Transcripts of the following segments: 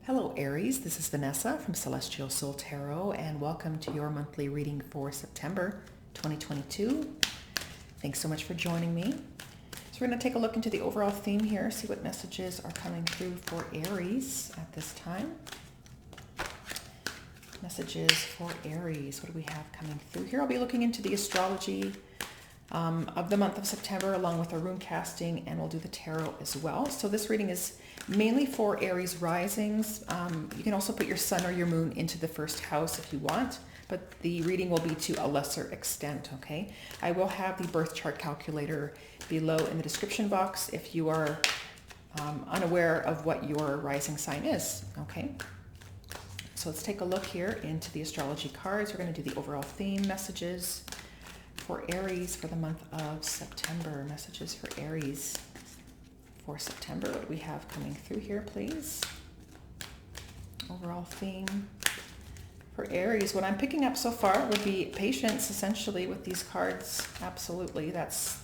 Hello Aries, this is Vanessa from Celestial Soul Tarot and welcome to your monthly reading for September 2022. Thanks so much for joining me. So we're going to take a look into the overall theme here, see what messages are coming through for Aries at this time. Messages for Aries, what do we have coming through here? I'll be looking into the astrology of the month of September along with a rune casting, and we'll do the tarot as well. So this reading is mainly for Aries risings. You can also put your sun or your moon into the first house if you want, but the reading will be to a lesser extent, okay? I will have the birth chart calculator below in the description box if you are unaware of what your rising sign is, okay? So let's take a look here into the astrology cards. We're going to do the overall theme messages for Aries for the month of September. Messages for Aries for September. What do we have coming through here, please? Overall theme for Aries. What I'm picking up so far would be patience, essentially, with these cards. Absolutely. That's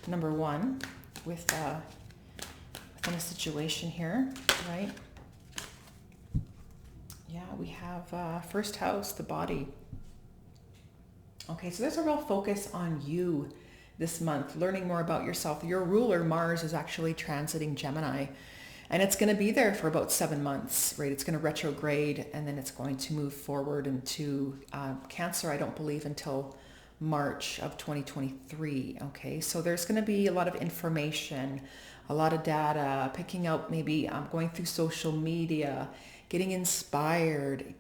number one within a situation here, right? Yeah, we have first house, the body. Okay, so there's a real focus on you this month, learning more about yourself. Your ruler, Mars, is actually transiting Gemini, and it's going to be there for about 7 months, right? It's going to retrograde, and then it's going to move forward into Cancer, I don't believe, until March of 2023, okay? So there's going to be a lot of information, a lot of data, picking out maybe going through social media, getting inspired,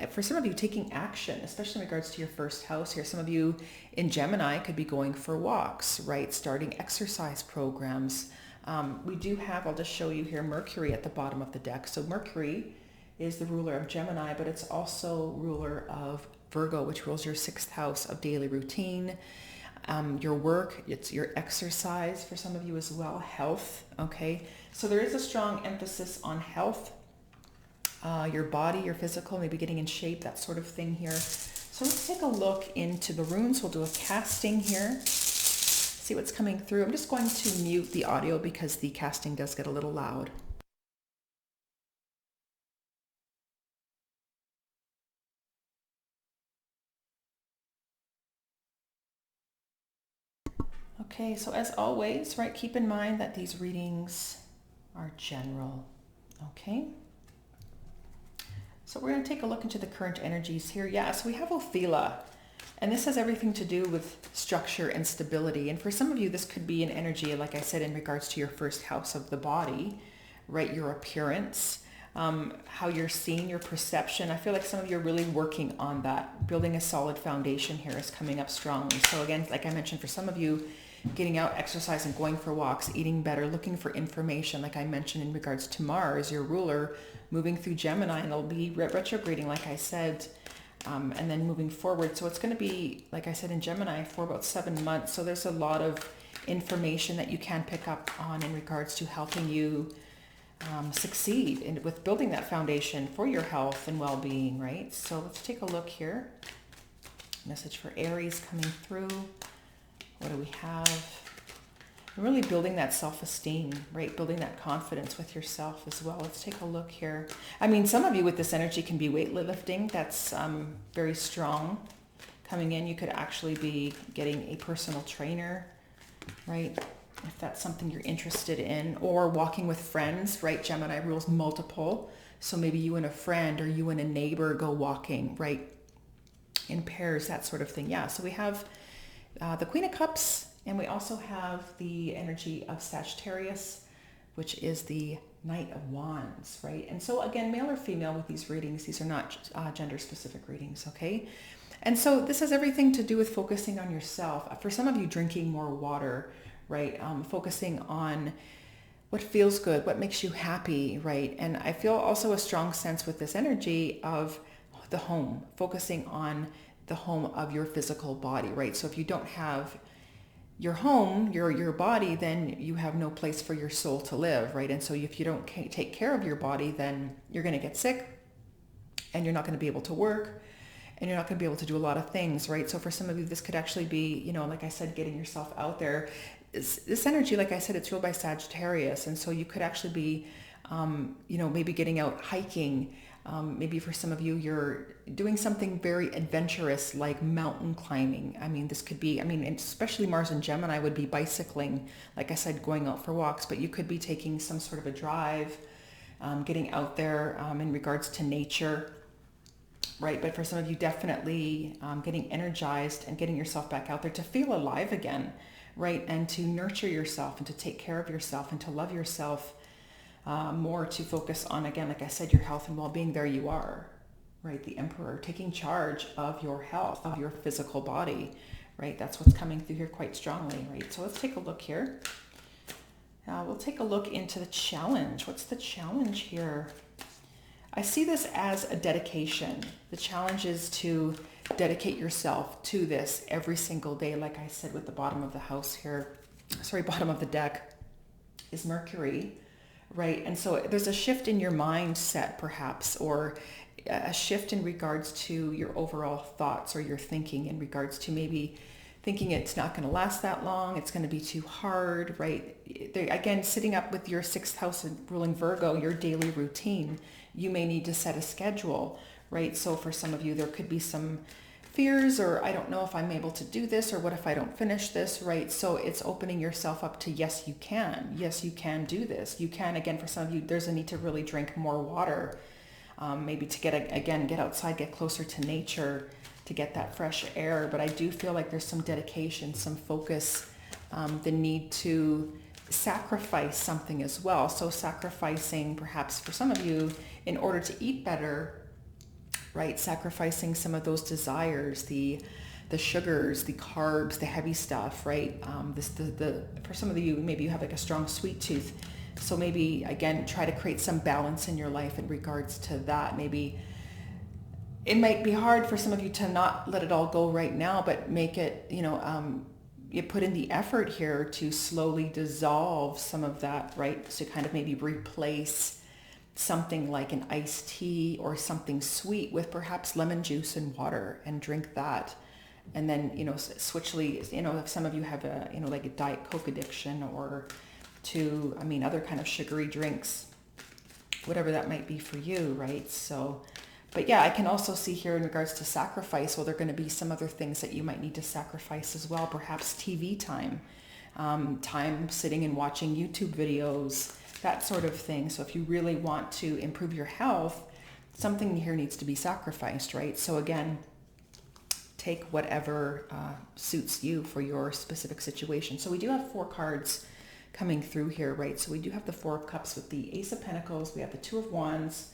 for some of you, taking action, especially in regards to your first house here. Some of you in Gemini could be going for walks, right? Starting exercise programs. We do have, I'll just show you here, Mercury at the bottom of the deck. So Mercury is the ruler of Gemini, but it's also ruler of Virgo, which rules your 6th house of daily routine, your work, it's your exercise for some of you as well, health, okay? So there is a strong emphasis on health, your body, your physical, maybe getting in shape, that sort of thing here. So let's take a look into the runes. We'll do a casting here, see what's coming through. I'm just going to mute the audio because the casting does get a little loud. Okay, so as always, right, keep in mind that these readings are general, okay? So we're going to take a look into the current energies here. Yeah, so we have Ophila, and this has everything to do with structure and stability. And for some of you, this could be an energy, like I said, in regards to your first house of the body, right? Your appearance, how you're seen, your perception. I feel like some of you are really working on that. Building a solid foundation here is coming up strongly. So again, like I mentioned, for some of you, getting out, exercising, going for walks, eating better, looking for information, like I mentioned in regards to Mars, your ruler, moving through Gemini, and it'll be retrograding, like I said, and then moving forward. So it's going to be, like I said, in Gemini for about 7 months. So there's a lot of information that you can pick up on in regards to helping you succeed with building that foundation for your health and well-being, right? So let's take a look here. Message for Aries coming through. What do we have? Really building that self-esteem, right? Building that confidence with yourself as well. Let's take a look here. I mean, some of you with this energy can be weightlifting. That's very strong coming in. You could actually be getting a personal trainer, right? If that's something you're interested in, or walking with friends, right? Gemini rules multiple. So maybe you and a friend or you and a neighbor go walking, right? In pairs, that sort of thing. Yeah, so we have the Queen of Cups, and we also have the energy of Sagittarius, which is the Knight of Wands, right? And so again, male or female with these readings, these are not gender-specific readings, okay? And so this has everything to do with focusing on yourself. For some of you, drinking more water, right? Focusing on what feels good, what makes you happy, right? And I feel also a strong sense with this energy of the home, focusing on the home of your physical body, right? So if you don't have your home, your body, then you have no place for your soul to live, right? And so if you don't take care of your body, then you're going to get sick and you're not going to be able to work and you're not going to be able to do a lot of things, right? So for some of you, this could actually be, you know, like I said, getting yourself out there. This energy, like I said, it's ruled by Sagittarius. And so you could actually be maybe getting out hiking. Maybe for some of you, you're doing something very adventurous like mountain climbing. I mean, this could be, especially Mars and Gemini would be bicycling, like I said, going out for walks, but you could be taking some sort of a drive, getting out there in regards to nature, right? But for some of you, definitely getting energized and getting yourself back out there to feel alive again, right? And to nurture yourself and to take care of yourself and to love yourself more, to focus on, again, like I said, your health and well-being. There you are, right? The Emperor, taking charge of your health, of your physical body, right? That's what's coming through here quite strongly, right? So let's take a look here. We'll take a look into the challenge. What's the challenge here? I see this as a dedication. The challenge is to dedicate yourself to this every single day. Like I said, with the bottom of the house here, bottom of the deck is Mercury, right? And so there's a shift in your mindset perhaps, or a shift in regards to your overall thoughts or your thinking in regards to maybe thinking it's not going to last that long, it's going to be too hard, right? Again, sitting up with your 6th house and ruling Virgo, your daily routine, you may need to set a schedule, right? So for some of you, there could be some fears, or I don't know if I'm able to do this, or what if I don't finish this, right? So it's opening yourself up to, yes, you can. Yes, you can do this. You can, again, for some of you, there's a need to really drink more water, maybe to get outside, get closer to nature, to get that fresh air. But I do feel like there's some dedication, some focus, the need to sacrifice something as well. So sacrificing, perhaps for some of you, in order to eat better, right? Sacrificing some of those desires, the sugars, the carbs, the heavy stuff, right? For some of you, maybe you have like a strong sweet tooth. So maybe, again, try to create some balance in your life in regards to that. Maybe it might be hard for some of you to not let it all go right now, but make it, you put in the effort here to slowly dissolve some of that, right? So kind of maybe replace something like an iced tea or something sweet with perhaps lemon juice and water, and drink that. And then, if some of you have like a Diet Coke addiction, or to, other kind of sugary drinks, whatever that might be for you, right? So, but yeah, I can also see here in regards to sacrifice, well, there are going to be some other things that you might need to sacrifice as well. Perhaps TV time, time sitting and watching YouTube videos, that sort of thing. So if you really want to improve your health, something here needs to be sacrificed, right? So again, take whatever suits you for your specific situation. So we do have 4 cards coming through here, right? So we do have the 4 of Cups with the Ace of Pentacles. We have the 2 of Wands,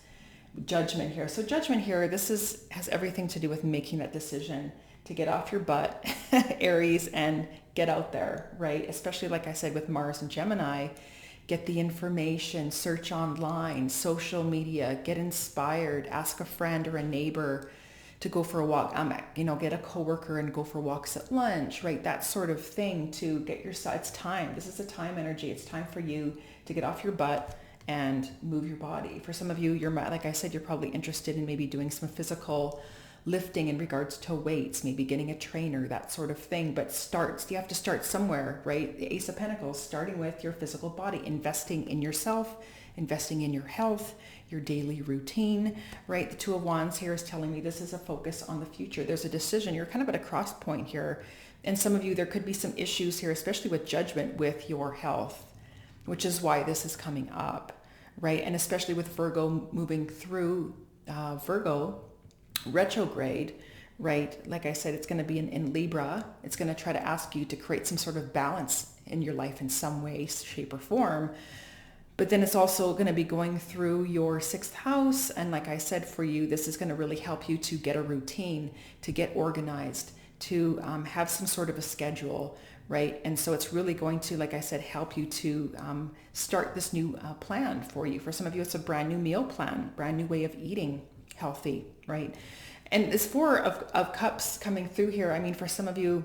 Judgment here. So Judgment here, this has everything to do with making that decision to get off your butt, Aries, and get out there, right? Especially, like I said, with Mars and Gemini, get the information, search online, social media, get inspired, ask a friend or a neighbor to go for a walk, get a coworker and go for walks at lunch, right? That sort of thing to get yourself, it's time. This is a time energy. It's time for you to get off your butt and move your body. For some of you, like I said, you're probably interested in maybe doing some physical lifting in regards to weights, maybe getting a trainer, that sort of thing. But you have to start somewhere, right? The Ace of Pentacles, starting with your physical body, investing in yourself, investing in your health, your daily routine, right? The 2 of Wands here is telling me this is a focus on the future. There's a decision. You're kind of at a cross point here. And some of you, there could be some issues here, especially with Judgment, with your health, which is why this is coming up, right? And especially with Virgo moving through Virgo retrograde, right? Like I said, it's going to be in Libra. It's going to try to ask you to create some sort of balance in your life in some way, shape, or form. But then it's also going to be going through your 6th house. And like I said, for you, this is going to really help you to get a routine, to get organized, to have some sort of a schedule, right? And so it's really going to, like I said, help you to start this new plan for you. For some of you, it's a brand new meal plan, brand new way of eating healthy, right? And this 4 of Cups coming through here, for some of you,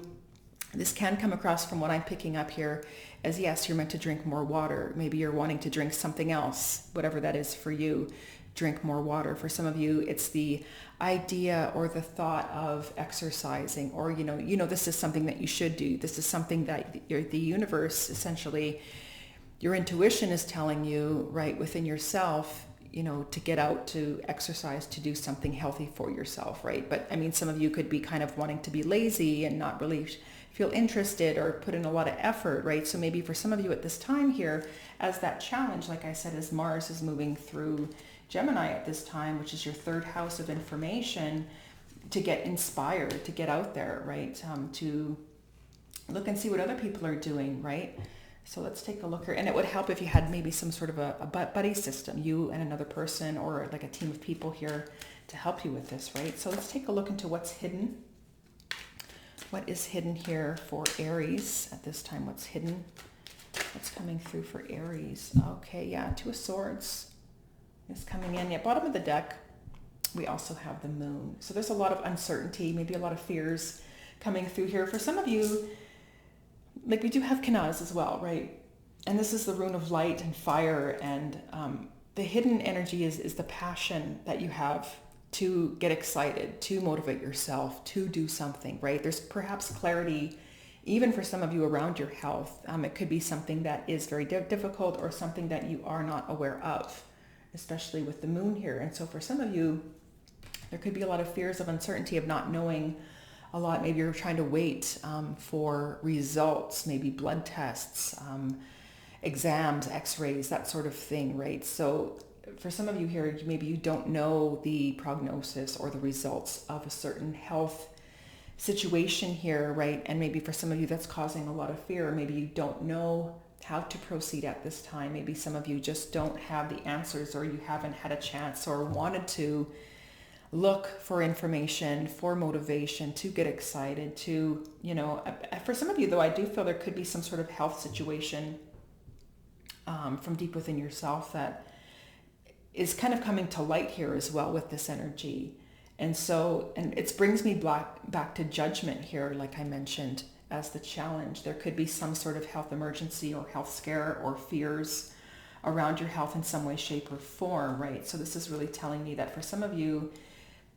this can come across from what I'm picking up here as, yes, you're meant to drink more water. Maybe you're wanting to drink something else, whatever that is for you. Drink more water. For some of you, it's the idea or the thought of exercising, or, this is something that you should do. This is something that the universe, essentially, your intuition is telling you, right, within yourself, to get out, to exercise, to do something healthy for yourself, right? But I mean, some of you could be kind of wanting to be lazy and not really feel interested or put in a lot of effort, right? So maybe for some of you at this time here, as that challenge, like I said, as Mars is moving through Gemini at this time, which is your third house of information, to get inspired, to get out there, right? To look and see what other people are doing, right? So let's take a look here. And it would help if you had maybe some sort of a buddy system, you and another person, or like a team of people here to help you with this, right? So let's take a look into what's hidden. What is hidden here for Aries at this time? What's hidden? What's coming through for Aries? Okay, yeah, Two of Swords is coming in. Yeah, bottom of the deck, we also have the Moon. So there's a lot of uncertainty, maybe a lot of fears coming through here. For some of you, like we do have Kanaz as well, right? And this is the rune of light and fire, and the hidden energy is the passion that you have to get excited, to motivate yourself, to do something, right? There's perhaps clarity, even for some of you, around your health. It could be something that is very difficult, or something that you are not aware of, especially with the Moon here. And so for some of you, there could be a lot of fears of uncertainty, of not knowing a lot. Maybe you're trying to wait for results, maybe blood tests, exams, x-rays, that sort of thing, right? So for some of you here, maybe you don't know the prognosis or the results of a certain health situation here, right? And maybe for some of you, that's causing a lot of fear. Maybe you don't know how to proceed at this time. Maybe some of you just don't have the answers, or you haven't had a chance or wanted to look for information, for motivation, to get excited, to, for some of you though, I do feel there could be some sort of health situation from deep within yourself that is kind of coming to light here as well with this energy. And so, and it brings me back to judgment here, like I mentioned, as the challenge. There could be some sort of health emergency or health scare or fears around your health in some way, shape, or form, right? So this is really telling me that for some of you,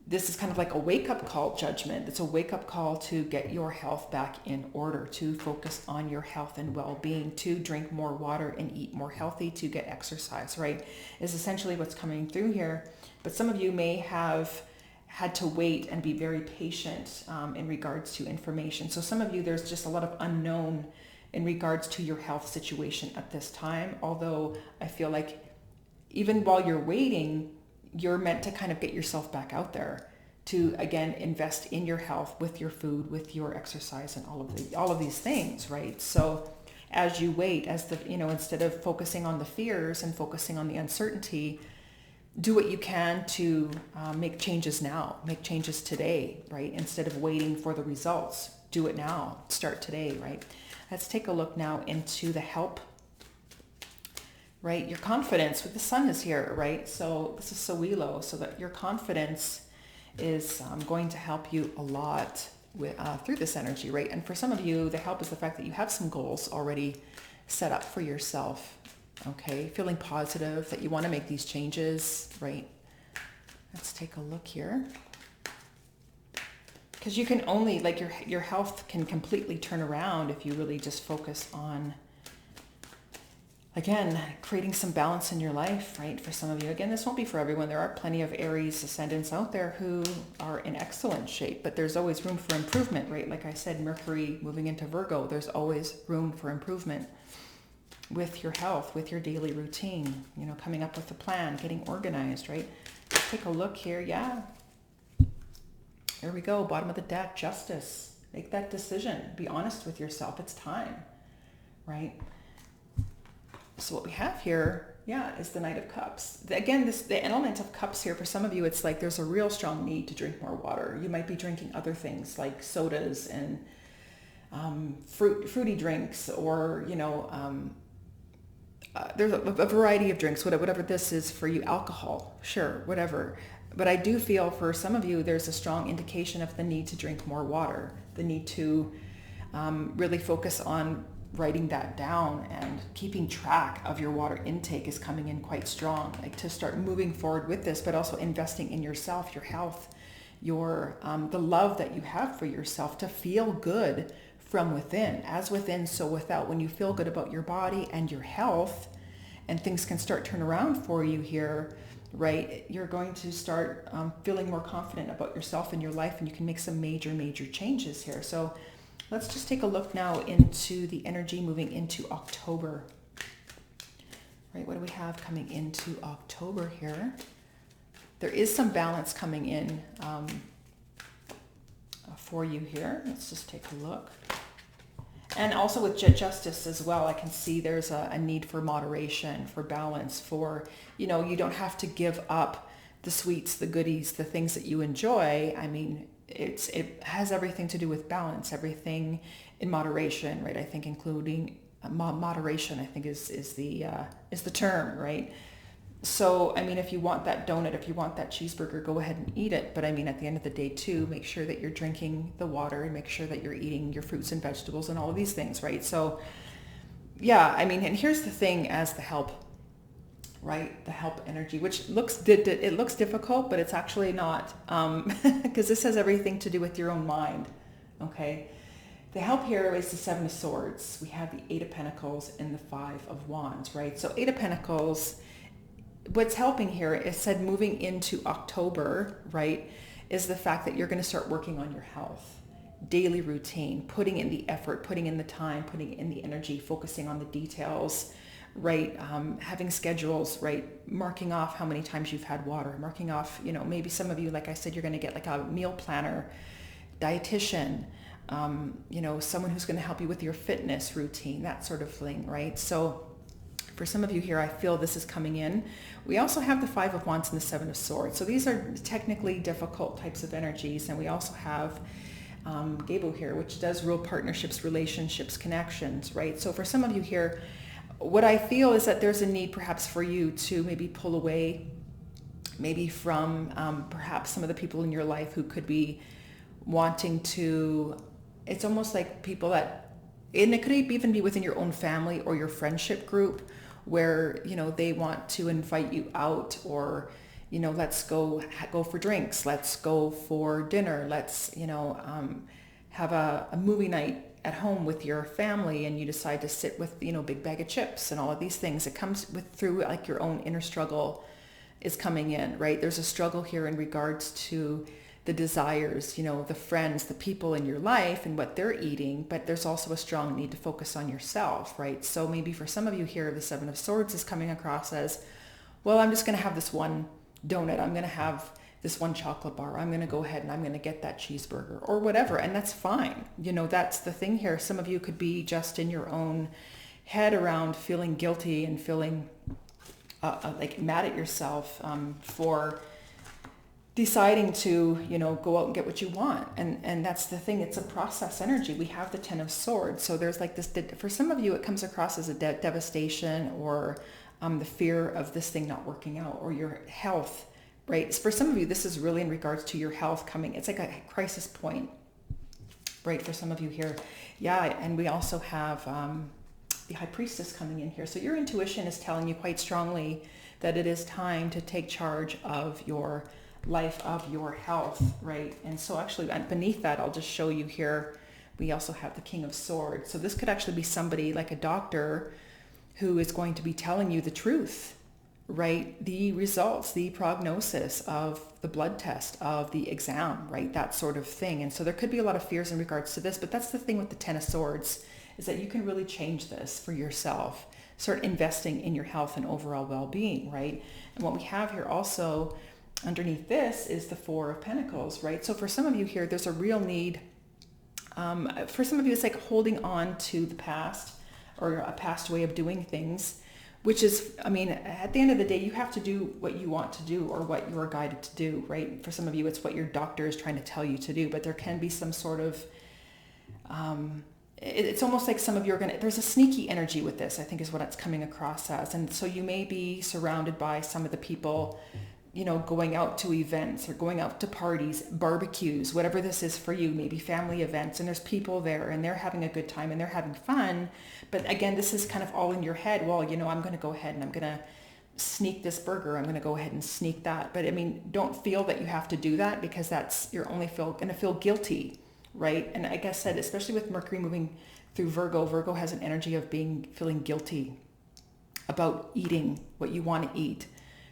this is kind of like a wake-up call, judgment. It's a wake-up call to get your health back in order, to focus on your health and well-being, to drink more water and eat more healthy, to get exercise, right? Is essentially what's coming through here. But some of you may have had to wait and be very patient in regards to information. So some of you, there's just a lot of unknown in regards to your health situation at this time. Although I feel like even while you're waiting, you're meant to kind of get yourself back out there, to again invest in your health with your food, with your exercise, and all of these things, right? So as you wait, instead of focusing on the fears and focusing on the uncertainty, do what you can to make changes now, make changes today, right? Instead of waiting for the results, do it now, start today, right? Let's take a look now into the help, right? Your confidence with the Sun is here, right? So this is Sowilo, so that your confidence is going to help you a lot with, through this energy, right? And for some of you, the help is the fact that you have some goals already set up for yourself, okay? Feeling positive that you want to make these changes, right? Let's take a look here. Because you can only, like your health can completely turn around if you really just focus on, again, creating some balance in your life, right? For some of you, again, this won't be for everyone. There are plenty of Aries ascendants out there who are in excellent shape, but there's always room for improvement, right? Like I said, Mercury moving into Virgo, there's always room for improvement with your health, with your daily routine, coming up with a plan, getting organized, right? Let's take a look here. Yeah. There we go. Bottom of the deck, Justice. Make that decision. Be honest with yourself. It's time, right? So what we have here, is the Knight of Cups. Again, the element of cups here, for some of you, it's like there's a real strong need to drink more water. You might be drinking other things like sodas and fruity drinks, or, there's a variety of drinks, whatever this is for you, alcohol, sure, whatever. But I do feel for some of you, there's a strong indication of the need to drink more water, the need to really focus on writing that down, and keeping track of your water intake is coming in quite strong, like to start moving forward with this, but also investing in yourself, your health, your the love that you have for yourself, to feel good from within. As within, so without. When you feel good about your body and your health, and things can start turn around for you here, right? You're going to start feeling more confident about yourself and your life, and you can make some major, major changes here. So let's just take a look now into the energy moving into October. Right, what do we have coming into October here? There is some balance coming in for you here. Let's just take a look. And also with justice as well, I can see there's a need for moderation, for balance, for, you know, you don't have to give up the sweets, the goodies, the things that you enjoy. I mean, it has everything to do with balance, everything in moderation, right? I think including moderation, I think is the term, right? So, I mean, if you want that donut, if you want that cheeseburger, go ahead and eat it. But I mean, at the end of the day too, make sure that you're drinking the water and make sure that you're eating your fruits and vegetables and all of these things, right? So yeah, I mean, and here's the thing as the help, right? The help energy, which looks difficult, but it's actually not, because this has everything to do with your own mind, okay? The help here is the Seven of Swords. We have the Eight of Pentacles and the Five of Wands, right? So Eight of Pentacles, what's helping here is said moving into October, right, is the fact that you're going to start working on your health, daily routine, putting in the effort, putting in the time, putting in the energy, focusing on the details, right? Having schedules, right? Marking off how many times you've had water, marking off, you know, maybe some of you, like I said, you're going to get like a meal planner, dietitian, you know, someone who's going to help you with your fitness routine, that sort of thing, right? So for some of you here, I feel this is coming in. We also have the Five of Wands and the Seven of Swords. So these are technically difficult types of energies. And we also have Gabo here, which does rule partnerships, relationships, connections, right? So for some of you here, what I feel is that there's a need perhaps for you to maybe pull away, maybe from perhaps some of the people in your life who could be wanting to, it's almost like people that, and it could even be within your own family or your friendship group where, you know, they want to invite you out or, you know, let's go for drinks. Let's go for dinner. Let's, you know, have a movie night at home with your family, and you decide to sit with, you know, big bag of chips and all of these things. It comes with through like your own inner struggle is coming in, right? There's a struggle here in regards to the desires, you know, the friends, the people in your life and what they're eating, but there's also a strong need to focus on yourself, right? So maybe for some of you here, the Seven of Swords is coming across as, well, I'm just going to have this one donut. I'm going to have this one chocolate bar. I'm going to go ahead and I'm going to get that cheeseburger or whatever. And that's fine. You know, that's the thing here. Some of you could be just in your own head around feeling guilty and feeling like mad at yourself for deciding to, you know, go out and get what you want. And that's the thing. It's a process energy. We have the Ten of Swords. So there's like this, for some of you, it comes across as a devastation or the fear of this thing not working out or your health, right? For some of you, this is really in regards to your health coming. It's like a crisis point, right? For some of you here. Yeah. And we also have the High Priestess coming in here. So your intuition is telling you quite strongly that it is time to take charge of your life, of your health, right? And so actually beneath that, I'll just show you here, we also have the King of Swords. So this could actually be somebody like a doctor who is going to be telling you the truth, right? The results, the prognosis of the blood test, of the exam, right? That sort of thing. And so there could be a lot of fears in regards to this, but that's the thing with the Ten of Swords, is that you can really change this for yourself. Start investing in your health and overall well-being, right? And what we have here also underneath this is the Four of Pentacles, right? So for some of you here, there's a real need. For some of you, it's like holding on to the past or a past way of doing things, which is, I mean, at the end of the day, you have to do what you want to do or what you are guided to do, right? For some of you, it's what your doctor is trying to tell you to do, but there can be some sort of, it's almost like some of you are there's a sneaky energy with this, I think is what it's coming across as. And so you may be surrounded by some of the people, you know, going out to events or going out to parties, barbecues, whatever this is for you, maybe family events, and there's people there and they're having a good time and they're having fun. But again, this is kind of all in your head. Well, you know, I'm going to go ahead and I'm going to sneak this burger. I'm going to go ahead and sneak that. But I mean, don't feel that you have to do that, because that's, you're only going to feel guilty, right? And like I said, especially with Mercury moving through Virgo, Virgo has an energy of feeling guilty about eating what you want to eat,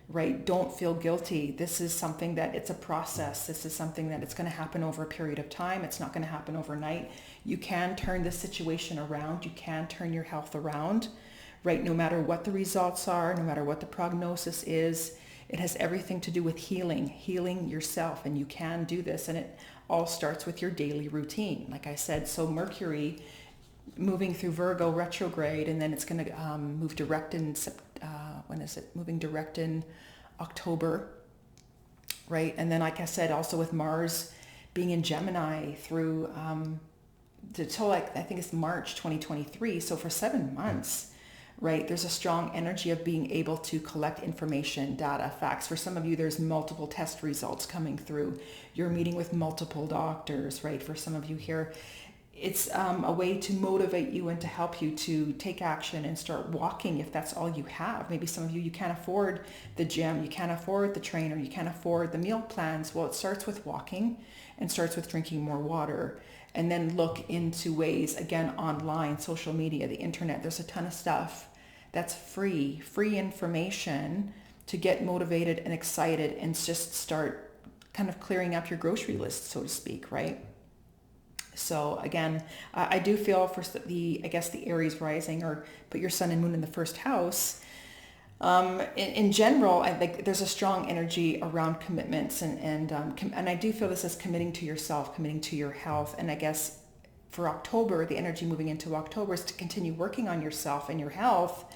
right? Don't feel guilty. This is something that it's a process. This is something that it's going to happen over a period of time. It's not going to happen overnight. You can turn this situation around. You can turn your health around, right? No matter what the results are, no matter what the prognosis is, it has everything to do with healing yourself. And you can do this. And it all starts with your daily routine. Like I said, so Mercury moving through Virgo retrograde, and then it's going to move direct in when is it moving direct in October, right? And then like I said, also with Mars being in Gemini through until like I think it's March 2023, so for 7 months, right? There's a strong energy of being able to collect information, data, facts. For some of you, there's multiple test results coming through. You're meeting with multiple doctors, right? For some of you here, it's a way to motivate you and to help you to take action and start walking if that's all you have. Maybe some of you can't afford the gym, you can't afford the trainer, you can't afford the meal plans. Well, it starts with walking and starts with drinking more water. And then look into ways, again, online, social media, the internet. There's a ton of stuff that's free information to get motivated and excited and just start kind of clearing up your grocery list, so to speak, right? So again, I do feel for the Aries rising, or put your sun and moon in the first house. In general, I think there's a strong energy around commitments, and I do feel this is committing to yourself, committing to your health. And I guess for October, the energy moving into October is to continue working on yourself and your health,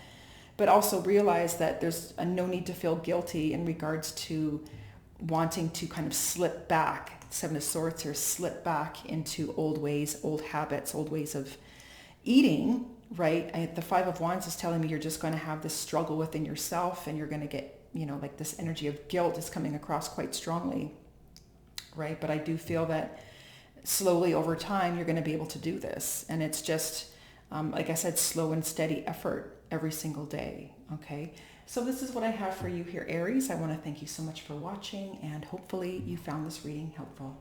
but also realize that there's no need to feel guilty in regards to wanting to kind of slip back. Seven of Swords here, slip back into old ways, old habits, old ways of eating, right? The Five of Wands is telling me you're just going to have this struggle within yourself, and you're going to get, like this energy of guilt is coming across quite strongly, right? But I do feel that slowly over time, you're going to be able to do this. And it's just, like I said, slow and steady effort every single day, okay? So this is what I have for you here, Aries. I want to thank you so much for watching, and hopefully you found this reading helpful.